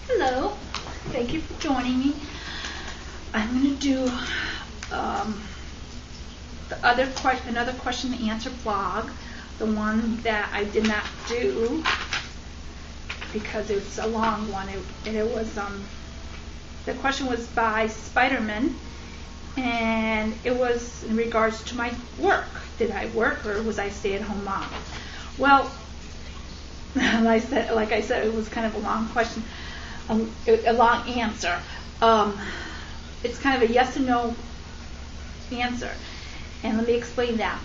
Hello, thank you for joining me. I'm going to do another question and answer vlog, the one that I did not do because it's a long one. It was the question was by Spiderman, and it was in regards to my work. Did I work or was I a stay-at-home mom? Well, like I said, it was kind of a long question. A long answer. It's kind of a yes and no answer, and let me explain that.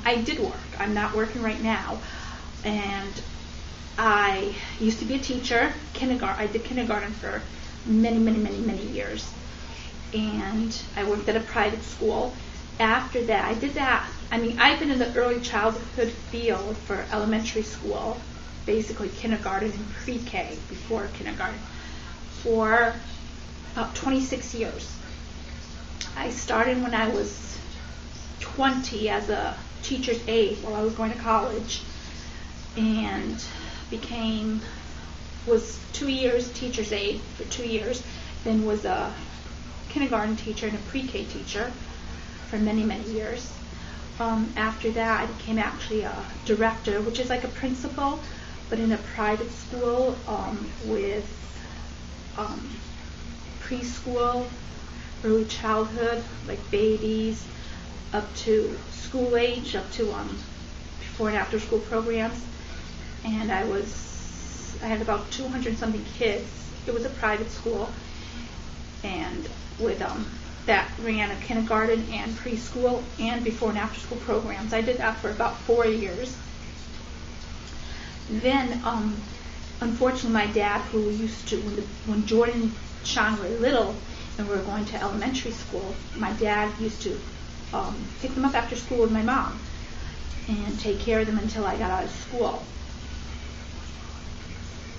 I did work. I'm not working right now, and I used to be a teacher. I did kindergarten for many years, and I worked at a private school. After that, I did that. I mean, I've been in the early childhood field for elementary school, basically kindergarten and pre-K, before kindergarten, for about 26 years. I started when I was 20 as a teacher's aide while I was going to college, and was 2 years teacher's aide for 2 years, then was a kindergarten teacher and a pre-K teacher for many years. After that, I became actually a director, which is like a principal, but in a private school with preschool, early childhood, like babies, up to school age, up to before and after school programs. And I had about 200 something kids. It was a private school, and with that ran a kindergarten and preschool and before and after school programs. I did that for about 4 years. Then, unfortunately, my dad, who used to, when Jordan and Sean were little and we were going to elementary school, my dad used to pick them up after school with my mom and take care of them until I got out of school.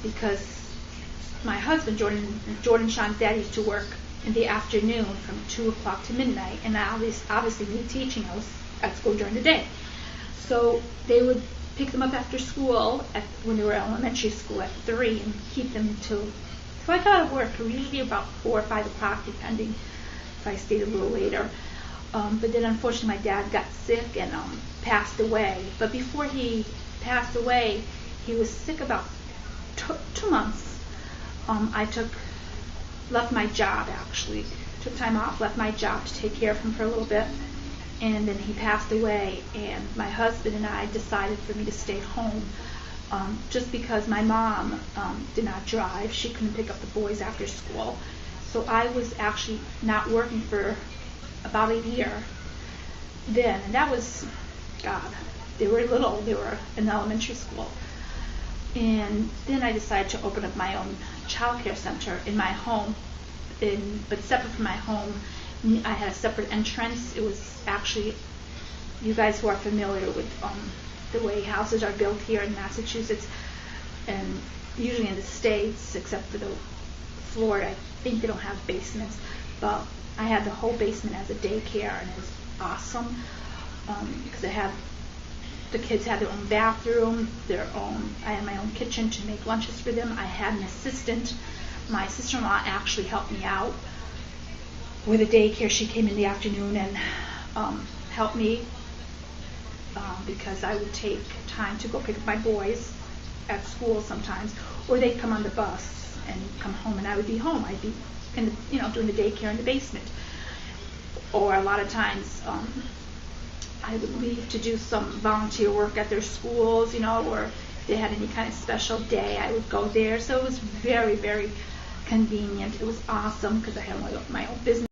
Because my husband, Jordan Sean's dad, used to work in the afternoon from 2 o'clock to midnight, and obviously me teaching, I was at school during the day. So they would pick them up after school when they were elementary school at 3 and keep them until I got out of work, usually about 4 or 5 o'clock, depending if I stayed a little later. But then unfortunately my dad got sick and passed away. But before he passed away, he was sick about 2 months. I left my job, actually. Took time off, left my job to take care of him for a little bit. And then he passed away, and my husband and I decided for me to stay home just because my mom did not drive. She couldn't pick up the boys after school. So I was actually not working for about a year then. And that was, God, they were little. They were in elementary school. And then I decided to open up my own child care center in my home, but separate from my home. I had a separate entrance. It was actually, you guys who are familiar with the way houses are built here in Massachusetts, and usually in the States, except for the Florida, I think they don't have basements, but I had the whole basement as a daycare, and it was awesome because the kids had their own bathroom, I had my own kitchen to make lunches for them. I had an assistant. My sister-in-law actually helped me out with a daycare. She came in the afternoon and helped me because I would take time to go pick up my boys at school sometimes, or they'd come on the bus and come home, and I would be home. I'd be doing the daycare in the basement, or a lot of times I would leave to do some volunteer work at their schools, or if they had any kind of special day, I would go there. So it was very convenient. It was awesome because I had my own business.